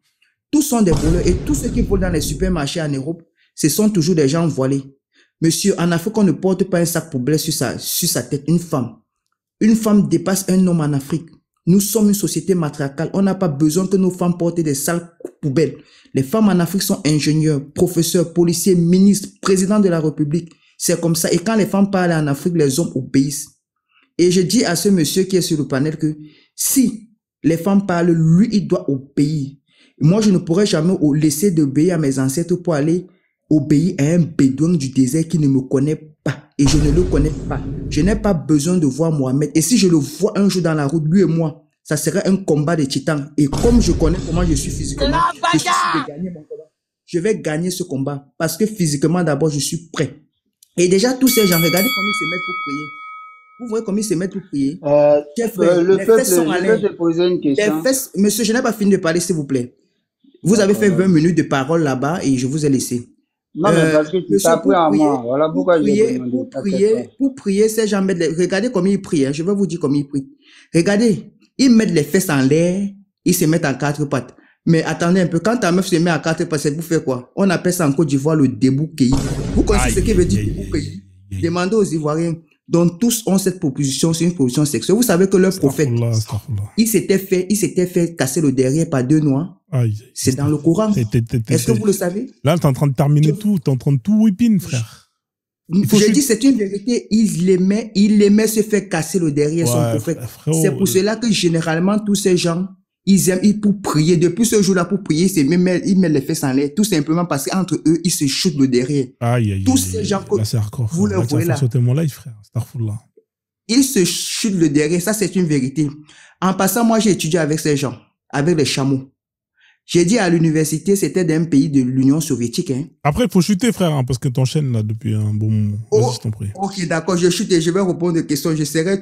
Tous sont des voleurs et tous ceux qui volent dans les supermarchés en Europe, ce sont toujours des gens voilés. Monsieur, en Afrique, on ne porte pas un sac poubelle sur sa tête, une femme. Une femme dépasse un homme en Afrique. Nous sommes une société matriarcale. On n'a pas besoin que nos femmes portent des sacs poubelles. Les femmes en Afrique sont ingénieurs, professeurs, policiers, ministres, présidents de la République. C'est comme ça. Et quand les femmes parlent en Afrique, les hommes obéissent. Et je dis à ce monsieur qui est sur le panel que si les femmes parlent, lui, il doit obéir. Moi, je ne pourrais jamais laisser d'obéir à mes ancêtres pour aller obéir à un bédouin du désert qui ne me connaît pas. Et je ne le connais pas. Je n'ai pas besoin de voir Mohamed. Et si je le vois un jour dans la route, lui et moi, ça serait un combat de titans. Et comme je connais comment je suis physiquement, je suis sûr de gagner mon combat. Je vais gagner ce combat. Parce que physiquement, d'abord, je suis prêt. Et déjà, tous ces gens, regardez comment ils se mettent pour prier. Vous voyez comment ils se mettent pour prier. Le peuple te poser une question. Monsieur, je n'ai pas fini de parler, s'il vous plaît. Vous avez fait 20 minutes de parole là-bas et je vous ai laissé. Non, mais parce que tu Monsieur, t'as pris à moi. Voilà pourquoi j'ai demandé. pour prier, ces gens mettent regardez comment ils prient, hein. Je vais vous dire comment ils prient. Regardez, ils mettent les fesses en l'air, ils se mettent en quatre pattes. Mais attendez un peu, quand ta meuf se met à quatre pattes, c'est pour faire quoi? On appelle ça en Côte d'Ivoire le débouqueil. Vous connaissez ce qui veut dire débouqueil? Demandez aux Ivoiriens. Donc tous ont cette proposition, c'est une proposition sexuelle. Vous savez que leur prophète, il s'était fait casser le derrière par 2 noirs. C'est dans le Coran. Est-ce que vous le savez? Là, t'es en train de terminer tout, t'es en train de tout whipping, frère. J'ai dit, c'est une vérité, il aimait se faire casser le derrière son prophète. C'est pour cela que généralement, tous ces gens, ils aiment, pour prier, depuis ce jour-là, pour prier, ils mettent les fesses en l'air, tout simplement parce qu'entre eux, ils se chutent le derrière. Tous ces gens que vous le voyez là. Mon live, frère. Ils se chutent le derrière, ça c'est une vérité. En passant, moi j'ai étudié avec ces gens, avec les chameaux. J'ai dit à l'université, c'était d'un pays de l'Union soviétique. Hein. Après, il faut chuter, frère, hein, parce que t'enchaînes là depuis un bon moment. Vas-y, je t'en prie. Ok, d'accord, je chute et je vais répondre aux questions. Je serai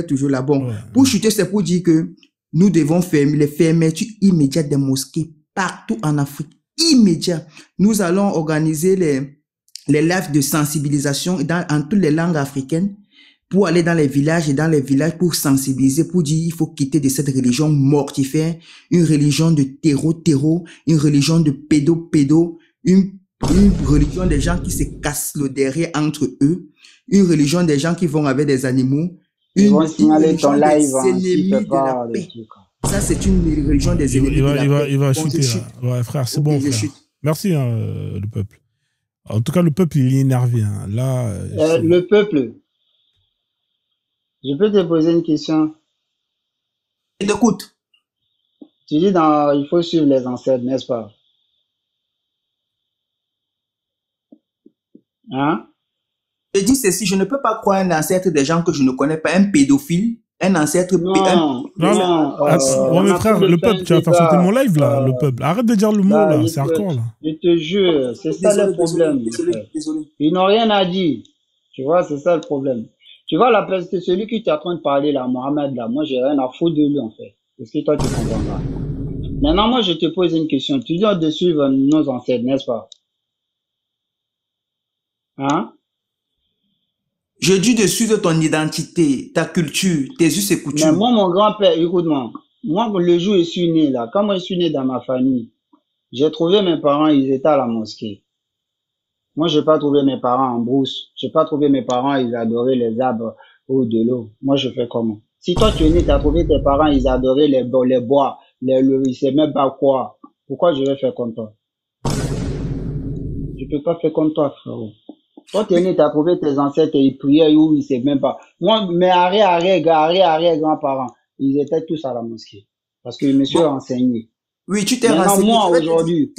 toujours là. Bon, pour chuter, c'est pour dire que nous devons fermer les fermetures immédiates des mosquées partout en Afrique. Immédiat. Nous allons organiser les lives de sensibilisation en toutes les langues africaines pour aller dans les villages pour sensibiliser, pour dire il faut quitter de cette religion mortifère, une religion de terreau, une religion de pédo, une religion des gens qui se cassent le derrière entre eux, une religion des gens qui vont avec des animaux, ils vont signaler ton live, ennemis de la paix. Ça, c'est une religion des ennemis de la paix. Il va chuter, là. Ouais, frère, c'est bon, frère. Merci, le peuple. En tout cas, le peuple, il est énervé. Hein. Là, le peuple, je peux te poser une question? Écoute. Tu dis il faut suivre les ancêtres, n'est-ce pas? Hein? Je dis ceci, je ne peux pas croire un ancêtre des gens que je ne connais pas, un pédophile, un ancêtre... Non, mais frère, le peuple, tu vas faire sauter mon live, là, le peuple. Arrête de dire le mot, là, c'est hardcore, là. Je te jure, c'est ça le problème. Désolé. Ils n'ont rien à dire. Tu vois, c'est ça le problème. Tu vois, c'est celui qui t'est en train de parler, là, Mohamed, là, moi, j'ai rien à foutre de lui, en fait. Parce que toi, tu comprends pas. Maintenant, moi, je te pose une question. Tu dis de suivre nos ancêtres, n'est-ce pas? Hein? Je dis de suivre ton identité, ta culture, tes us et coutumes. Mais moi, mon grand-père, écoute-moi. Moi, le jour où je suis né, là, quand moi, je suis né dans ma famille, j'ai trouvé mes parents, ils étaient à la mosquée. Moi, j'ai pas trouvé mes parents en brousse. J'ai pas trouvé mes parents, ils adoraient les arbres ou de l'eau. Moi, je fais comment? Si toi, tu es né, tu as trouvé tes parents, ils adoraient les bois, ils savaient même pas quoi. Pourquoi je vais faire comme toi? Je peux pas faire comme toi, frérot. Toi, tu es né, tu as trouvé tes ancêtres, ils priaient ou ils savaient même pas. Moi, mes arrière-grands-parents, ils étaient tous à la mosquée. Parce que monsieur a enseigné. Oui, tu t'es renseigné. Moi, aujourd'hui,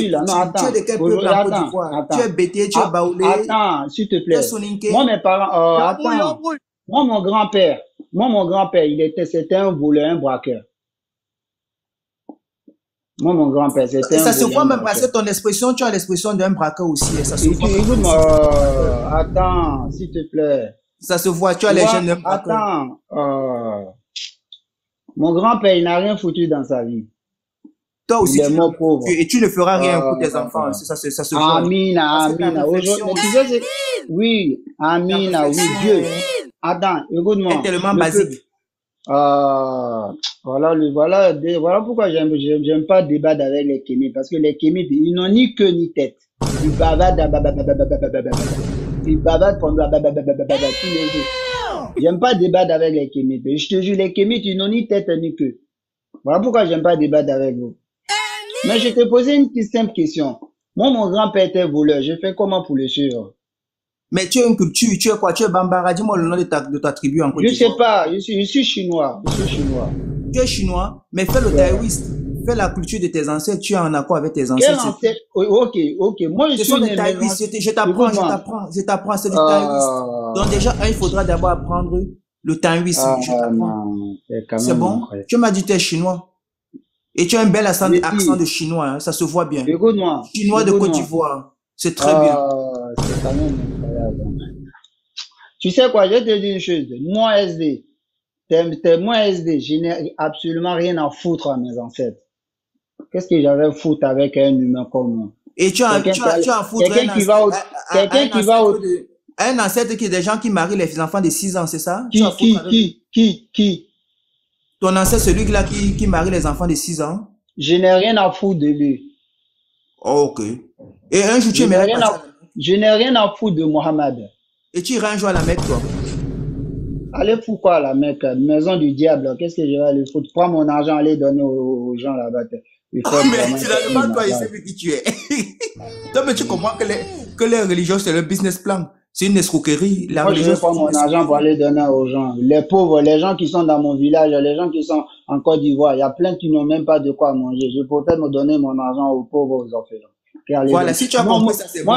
là, non, attends. Tu es de quel peuple en Côte d'Ivoire? Tu es Bété, tu es Baoulé. Attends, s'il te plaît. Moi, mes parents, attends. Moi, mon grand-père, c'était un voleur, un braqueur. Moi, mon grand-père, c'était un voleur. Ça se voit même parce que ton expression, tu as l'expression d'un braqueur aussi. Ça se voit. Écoute-moi, attends, s'il te plaît. Ça se voit, tu as les jeunes d'un braqueur. Attends, mon grand-père, il n'a rien foutu dans sa vie. Toi aussi, tu ne feras rien pour tes enfants. Ça se voit. Amina. Oui, Amina, oui, Dieu. Attends, écoute-moi. C'est tellement basique. Voilà pourquoi j'aime pas débattre avec les Kémites. Parce que les Kémites, ils n'ont ni queue ni tête. Ils bavardent pendant tous les jours. J'aime pas débattre avec les Kémites. Je te jure, les Kémites, ils n'ont ni tête ni queue. Voilà pourquoi j'aime pas débattre avec vous. Mais je te posais une simple question. Moi, mon grand-père était voleur. Je fais comment pour le suivre? Mais tu es une culture, tu es quoi? Tu es Bambara. Dis-moi le nom de ta tribu en Côte d'Ivoire. Je sais pas. Je suis chinois. Tu es chinois, mais fais le taoïste. Fais la culture de tes ancêtres. Tu es en accord avec tes ancêtres. Ok. Moi, je suis des taoïstes. Je t'apprends. C'est du taoïste. Donc déjà, il faudra d'abord apprendre le taoïsme. C'est bon? Tu m'as dit que tu es chinois. Et tu as un bel accent de chinois, hein, ça se voit bien. Écoute-moi. Chinois de Côte d'Ivoire, c'est très bien. C'est quand même incroyable. Tu sais quoi, je vais te dire une chose. Moi, SD, je n'ai absolument rien à foutre à mes ancêtres. Qu'est-ce que j'avais à foutre avec un humain comme moi? Et tu as en foutre quelqu'un qui va quelqu'un qui va un ancêtre qui est des gens qui marient les enfants de 6 ans, c'est ça? Qui? Ton ancêtre, celui-là qui marie les enfants de 6 ans? Je n'ai rien à foutre de lui. Oh, ok. Et un jour, tu aimerais je n'ai rien à foutre de Mohamed. Et tu irais un jour à la Mecque, toi? Allez, pourquoi à la Mecque? Maison du diable, qu'est-ce que je vais aller foutre? Prends mon argent, aller donner aux gens là-bas. Mais finalement, toi, il sait qui tu es. Donc, mais tu comprends que les religions, c'est le business plan. C'est une escroquerie. Moi, je vais prendre mon argent pour aller donner aux gens. Les pauvres, les gens qui sont dans mon village, les gens qui sont en Côte d'Ivoire, il y a plein qui n'ont même pas de quoi manger. Je peux peut-être me donner mon argent aux pauvres, aux orphelins. Voilà, si tu as compris ça, c'est bon.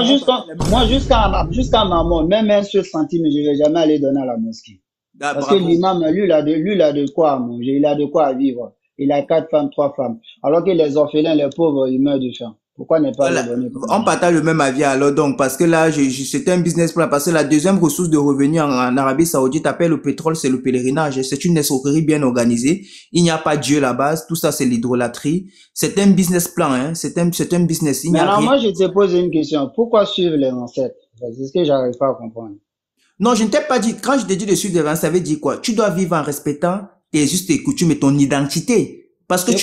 Moi, jusqu'à ma mort, même un seul centime, je vais jamais aller donner à la mosquée. Parce que l'imam, lui, il a de quoi manger, il a de quoi vivre. Il a 4 femmes, 3 femmes. Alors que les orphelins, les pauvres, ils meurent de faim. Pourquoi ne pas le donner? On partage le même avis alors donc, parce que là, c'était un business plan, parce que la deuxième ressource de revenus en Arabie Saoudite, appelle le pétrole, c'est le pèlerinage. C'est une escroquerie bien organisée. Il n'y a pas Dieu là-bas. Tout ça, c'est l'idolâtrie. C'est un business plan, hein. C'est un business. Mais alors, moi, je te pose une question. Pourquoi suivre les ancêtres? C'est ce que j'arrive pas à comprendre. Non, je ne t'ai pas dit, quand je t'ai dit de suivre les ancêtres, ça veut dire quoi? Tu dois vivre en respectant tes us, tes coutumes et ton identité. Parce que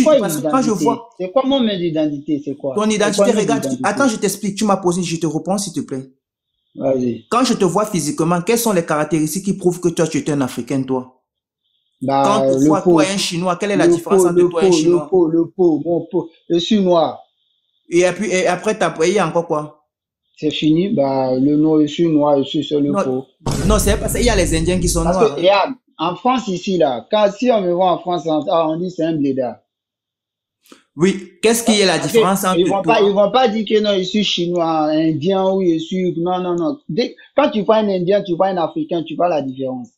quand je vois. C'est quoi mon d'identité? C'est quoi? Ton identité, regarde. Attends, je t'explique. Tu m'as posé, je te réponds, s'il te plaît. Vas-y. Quand je te vois physiquement, quelles sont les caractéristiques qui prouvent que toi, tu es un Africain, toi? Quand tu vois toi un Chinois, quelle est la différence entre toi et un Chinois? Le peau, mon peau. Je suis noir. Et après, il y a encore quoi? C'est fini, le noir, je suis noir, je suis sur le peau. Non, c'est parce qu'il y a les Indiens qui sont noirs. Parce que, regarde, en France, ici, là, si on me voit en France, on dit c'est un blédard. Oui, qu'est-ce qui est la différence entre toi? Ils vont pas dire que non, je suis chinois, indien, oui, je suis, non. Quand tu vois un indien, tu vois un africain, tu vois la différence.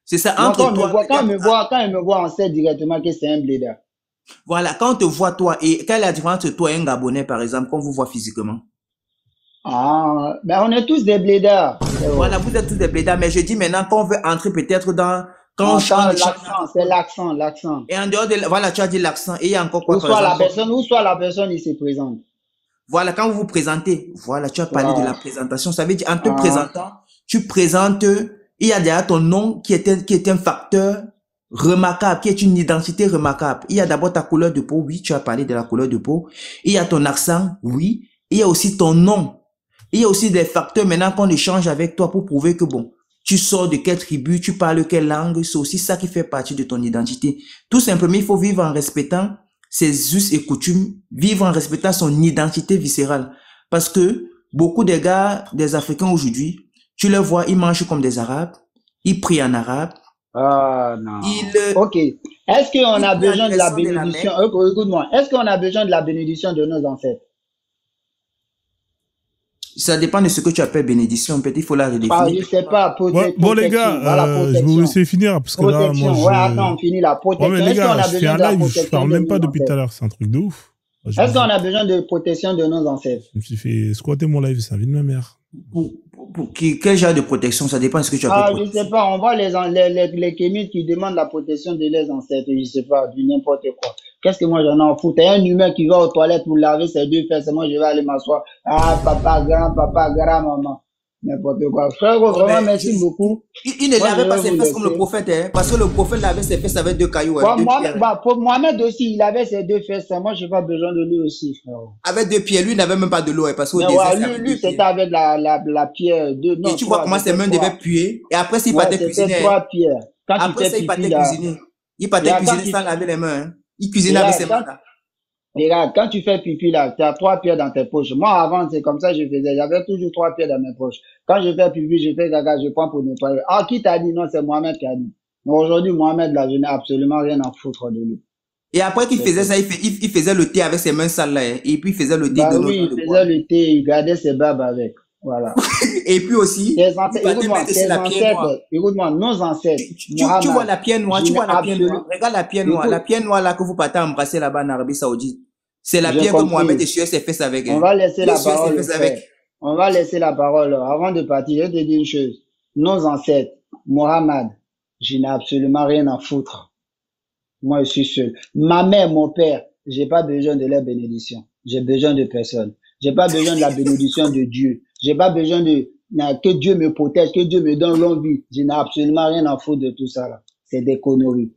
C'est ça, entre toi. Quand ils me voient, on sait directement que c'est un blédard. Voilà, quand on te voit toi, et quelle est la différence entre toi et un Gabonais, par exemple, qu'on vous voit physiquement? On est tous des blédards. Voilà, vous êtes tous des blédards, mais je dis maintenant qu'on veut entrer peut-être dans, c'est l'accent. Et en dehors de, voilà, tu as dit l'accent, et il y a encore quoi, où soit la personne, il se présente. Voilà, quand vous vous présentez, voilà, tu as parlé de la présentation, ça veut dire, en te présentant, tu présentes, il y a derrière ton nom qui est un facteur remarquable, qui est une identité remarquable. Il y a d'abord ta couleur de peau, oui, tu as parlé de la couleur de peau. Il y a ton accent, oui. Il y a aussi ton nom. Il y a aussi des facteurs maintenant qu'on échange avec toi pour prouver que bon, tu sors de quelle tribu, tu parles quelle langue, c'est aussi ça qui fait partie de ton identité. Tout simplement, il faut vivre en respectant ses us et coutumes, vivre en respectant son identité viscérale. Parce que beaucoup des gars, des Africains aujourd'hui, tu les vois, ils mangent comme des Arabes, ils prient en arabe. Ah non. Ok. Est-ce qu'on a besoin de la bénédiction? Écoute-moi. Est-ce qu'on a besoin de la bénédiction de nos ancêtres? Ça dépend de ce que tu appelles bénédiction. Peut-être il faut la redéfinir. Je sais pas. Bon, les gars, je vais vous laisser finir. Parce que là, moi, attends, on finit la protection. Ouais, mais les gars, je fais un live, je parle même pas depuis tout à l'heure. C'est un truc de ouf. Est-ce qu'on a besoin de protection de nos ancêtres? Je me suis fait squatter mon live, c'est la vie de ma mère. Quel genre de protection? Ça dépend de ce que tu appelles protection. Je sais pas. On voit les kémites qui demandent la protection de leurs ancêtres. Je sais pas, du n'importe quoi. Qu'est-ce que moi j'en ai en foutre? T'es un humain qui va aux toilettes pour laver ses 2 fesses. Moi, je vais aller m'asseoir. Papa, grand-papa, grand-maman. N'importe quoi. Frère, vraiment, merci beaucoup. Il ne lavait pas ses fesses comme le prophète, hein, parce que le prophète lavait ses fesses avec 2 cailloux. Pour Mohamed aussi, il avait ses 2 fesses. Moi, j'ai pas besoin de lui aussi, frère. Avec 2 pierres, lui, il n'avait même pas de l'eau, parce qu'au désert, lui, c'était avec la pierre. Et tu vois comment ses mains devaient puer. Et après, s'il partait cuisiner. C'était 3 pierres. Après ça, il partait cuisiner. Il partait cuisiner sans laver les mains, hein. Il cuisinait avec ses mains. Regarde, quand tu fais pipi là, tu as 3 pierres dans tes poches. Moi, avant, c'est comme ça que je faisais. J'avais toujours 3 pierres dans mes poches. Quand je fais pipi, je fais gaga, je prends pour nettoyer. Qui t'a dit? Non, c'est Mohamed qui a dit. Mais aujourd'hui, Mohamed, là, je n'ai absolument rien à foutre de lui. Et après qu'il faisait ça, il faisait le thé avec ses mains sales là, hein. Et puis il faisait le thé de l'autre. Oui, il faisait le thé, il gardait ses barbes avec. Voilà. Et puis aussi, écoute-moi, nos ancêtres. Tu vois la pierre noire, Regarde la pierre noire. La pierre noire là que vous partez embrasser là-bas en Arabie Saoudite. C'est la pierre que Mohamed essuie ses fesses avec. On va laisser la parole. On va laisser la parole. Avant de partir, je te dis une chose. Nos ancêtres, Mohamed, je n'ai absolument rien à foutre. Moi, je suis seul. Ma mère, mon père, j'ai pas besoin de leur bénédiction. J'ai besoin de personne. J'ai pas besoin de la bénédiction de Dieu. J'ai pas besoin de que Dieu me protège, que Dieu me donne longue vie. Je n'ai absolument rien à foutre de tout ça là. C'est des conneries.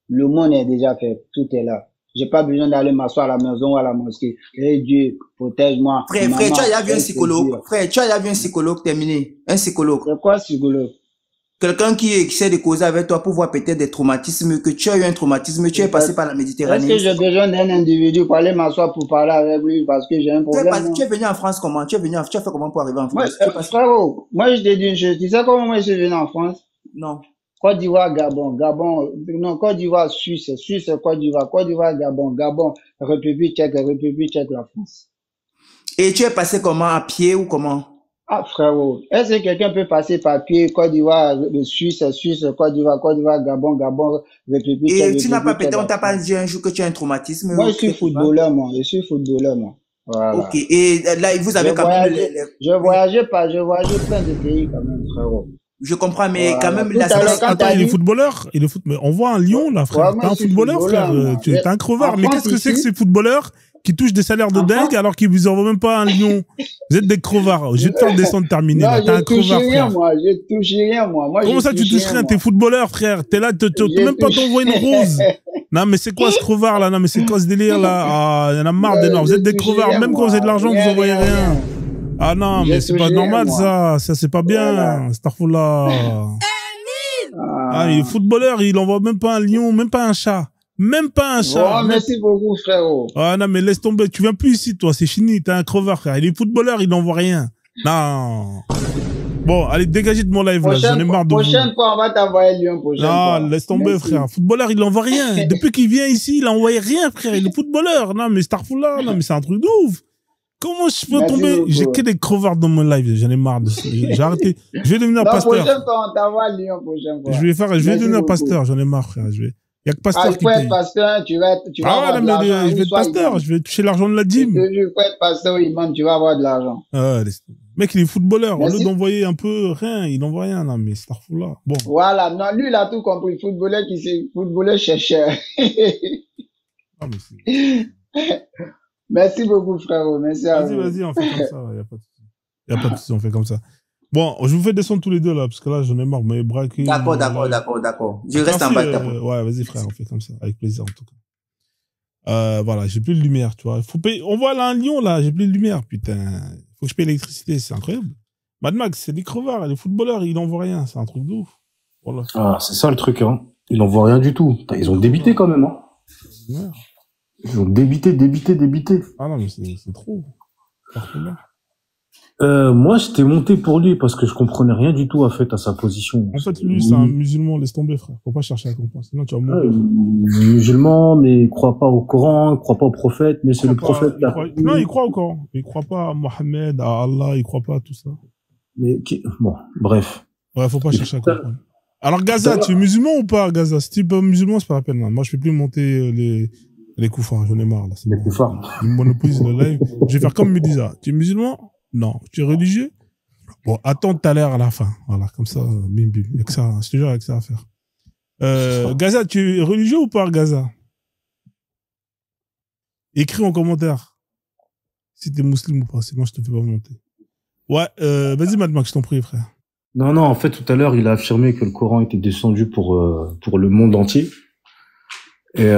Le monde est déjà fait. Tout est là. J'ai pas besoin d'aller m'asseoir à la maison ou à la mosquée. Eh Dieu, protège-moi. Frère, tu as déjà vu un psychologue. Frère, tu as déjà vu un psychologue terminé. Un psychologue. C'est quoi psychologue? Quelqu'un qui essaie de causer avec toi pour voir peut-être des traumatismes, que tu as eu un traumatisme, tu es passé par la Méditerranée. Est-ce que j'ai besoin d'un individu pour aller m'asseoir pour parler avec lui parce que j'ai un problème? Tu es venu en France comment? Tu as fait comment pour arriver en France? Frérot, moi je t'ai dit une chose. Tu sais comment moi je suis venu en France? Non. Côte d'Ivoire, Gabon, non, Côte d'Ivoire, Suisse, Côte d'Ivoire, Gabon, République tchèque, la France. Et tu es passé comment? À pied ou comment? Ah, frérot, est-ce que quelqu'un peut passer par pied, Côte d'Ivoire, Suisse, Côte d'Ivoire, Gabon, République tchèque. Et tu n'as pas peut-être, on t'a pas dit un jour que tu as un traumatisme? Moi, je suis footballeur, moi. Voilà. Ok. Et là, vous avez quand même je voyageais plein de pays quand même, frérot. Je comprends, mais quand même, Attends, il est footballeur. Mais on voit un lion, là, frère. T'es un footballeur, frère. T'es un crevard. Mais qu'est-ce que c'est que ces footballeurs qui touchent des salaires de dingue alors qu'ils vous envoient même pas un lion? Vous êtes des crevards. Je vais te faire descendre terminer. T'es un crevard, frère. Je touche rien, moi. Comment ça, tu touches rien? T'es footballeur, frère. T'es là, t'as même pas t'envoyer une rose. Non, mais c'est quoi ce crevard, là? Non, mais c'est quoi ce délire, là? Ah, y en a marre d'énorme. Vous êtes des crevards. Même quand vous avez de l'argent, vous envoyez rien. Ah non, mais c'est pas normal, ça. Ça, c'est pas bien. Starfoula. Ah, il est footballeur, il envoie même pas un lion, même pas un chat. Même pas un chat. Oh, merci beaucoup, frérot. Ah non, mais laisse tomber. Tu viens plus ici, toi. C'est fini. T'es un crevard, frère. Il est footballeur, il n'envoie rien. Non. Bon, allez, dégagez de mon live, là. J'en ai marre de vous. Prochaine fois, on va t'envoyer le lion, prochaine fois. Non, laisse tomber, frère. Footballeur, il n'envoie rien. Depuis qu'il vient ici, il a envoyé rien, frère. Il est footballeur. Non, mais Starfoula, non, mais c'est un truc de ouf. Comment je peux tomber? J'ai que des crevards dans mon live. J'en ai marre de ça. J'ai arrêté. Je vais devenir pasteur. Prochaine fois, on t'envoie le lion, prochaine fois. Je vais devenir pasteur. J'en ai marre, frère. Il y a que pasteur qui paye. Il faut être pasteur, tu vas avoir de l'argent. Je vais être pasteur. Je vais toucher l'argent de la dîme. Il faut être pasteur, imam, tu vas avoir de l'argent. Mec, il est footballeur. Au lieu d'envoyer un peu rien, il n'envoie rien. Non, mais Starfoula. Bon. Voilà. Non, lui, il a tout compris. Footballeur chercheur. Ah, mais merci beaucoup, frérot. Merci à vous. Vas-y, on fait comme ça. Il n'y a pas de souci, on fait comme ça. Bon, je vous fais descendre tous les deux, là, parce que là, j'en ai marre. Mais braquer. D'accord. Je reste en bas. Ouais, vas-y, frère, on fait comme ça. Avec plaisir, en tout cas. Voilà, j'ai plus de lumière, tu vois. Faut payer. On voit là un lion, là, j'ai plus de lumière, putain. Faut que je paye l'électricité, c'est incroyable. Mad Max, c'est des crevards, les footballeurs, ils n'envoient rien, c'est un truc de ouf. Voilà. Ah, c'est ça le truc, hein. Ils n'envoient rien du tout. Ils ont débité quand même, hein. Ouais. Ils ont débité. Ah non, mais c'est trop. Moi, j'étais monté pour lui parce que je comprenais rien du tout, en fait, à sa position. En fait, lui, c'est un musulman, laisse tomber, frère. Faut pas chercher à comprendre, sinon tu vas mourir. Musulman, mais il croit pas au Coran, il croit pas au prophète, mais c'est le prophète là. Non, il croit au Coran. Il croit pas à Mohammed, à Allah, il croit pas à tout ça. Mais bon, bref. Ouais, faut pas chercher à comprendre. Alors, Gaza, tu es musulman ou pas, Gaza? Si tu es pas musulman, c'est pas la peine, là. Moi, je peux plus monter les coups, j'en ai marre, là. Les coups forts. Il monopolise le live. Je vais faire comme Médisa. Tu es musulman? Non. Tu es religieux? Bon, attends tout à l'heure à la fin. Voilà, comme ça, bim, bim. Il y a que ça, je te jure, il y a que ça à faire. Gaza, tu es religieux ou pas, Gaza? Écris en commentaire si t'es musulman ou pas, sinon je te fais pas monter. Ouais, vas-y, Mad Max, je t'en prie, frère. Non, en fait, tout à l'heure, il a affirmé que le Coran était descendu pour le monde entier. Et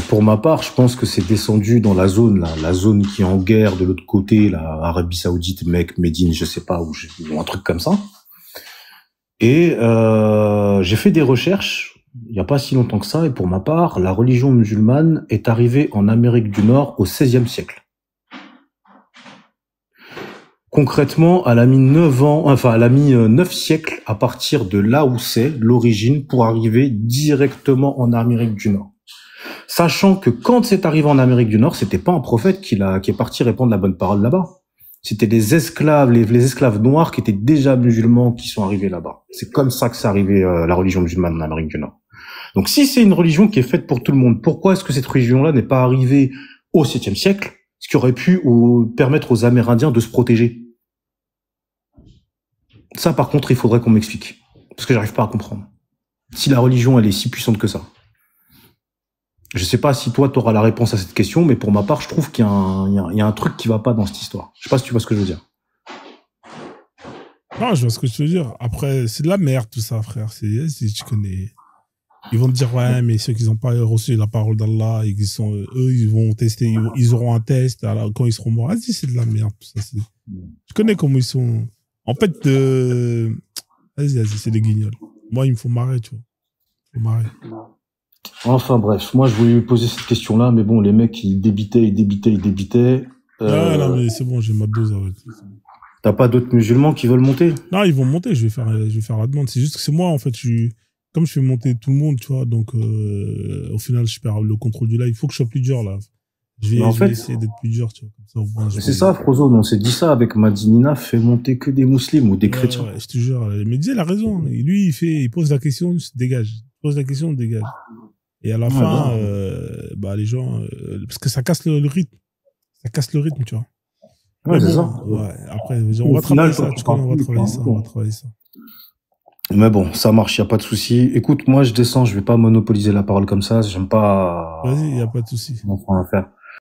pour ma part, je pense que c'est descendu dans la zone, là, la zone qui est en guerre de l'autre côté, la Arabie Saoudite, Mecque, Médine, je sais pas, ou un truc comme ça. Et j'ai fait des recherches il y a pas si longtemps que ça, et pour ma part, la religion musulmane est arrivée en Amérique du Nord au XVIe siècle. Concrètement, elle a mis 9 siècles à partir de là où c'est l'origine pour arriver directement en Amérique du Nord. Sachant que quand c'est arrivé en Amérique du Nord, c'était pas un prophète qui est parti répandre la bonne parole là-bas. C'était des esclaves, les esclaves noirs qui étaient déjà musulmans qui sont arrivés là-bas. C'est comme ça que c'est arrivé la religion musulmane en Amérique du Nord. Donc si c'est une religion qui est faite pour tout le monde, pourquoi est-ce que cette religion-là n'est pas arrivée au 7e siècle, ce qui aurait pu permettre aux Amérindiens de se protéger? Ça, par contre, il faudrait qu'on m'explique. Parce que j'arrive pas à comprendre. Si la religion, elle est si puissante que ça. Je sais pas si toi, tu auras la réponse à cette question, mais pour ma part, je trouve qu'il y a un truc qui va pas dans cette histoire. Je sais pas si tu vois ce que je veux dire. Non, je vois ce que tu veux dire. Après, c'est de la merde, tout ça, frère. Si tu connais. Ils vont te dire, ouais, mais ceux qui n'ont pas reçu la parole d'Allah, eux, ils vont tester, ils auront un test, alors, quand ils seront morts. Vas-y, c'est de la merde, tout ça. Je connais comment ils sont. En fait, vas-y, c'est des guignols. Moi, il me faut marrer, tu vois. Il faut marrer. Enfin, bref. Moi, je voulais lui poser cette question-là, mais bon, les mecs, ils débitaient. Non, mais c'est bon, j'ai ma dose avec. T'as pas d'autres musulmans qui veulent monter? Non, ils vont monter, je vais faire la demande. C'est juste que c'est moi, en fait, comme je fais monter tout le monde, tu vois, donc au final, je perds le contrôle du live. Il faut que je sois plus dur, là. Je vais essayer d'être plus dur, tu vois. Comme ça, au moins, c'est ça, Frozo, on s'est dit ça avec Madinina, fait monter que des musulmans ou des chrétiens. Ouais, je te jure. Mais Dieu, il a raison. Et lui, il pose la question, il se dégage. Il pose la question, il dégage. Et à la fin, les gens, parce que ça casse le rythme. Ça casse le rythme, tu vois. Ouais, c'est ça. Ouais. Après, on va travailler ça, tu connais, on va travailler ça. Mais bon, ça marche, y a pas de souci. Écoute, moi, je descends, je vais pas monopoliser la parole comme ça, j'aime pas. Vas-y, y a pas de souci. On fera un affaire.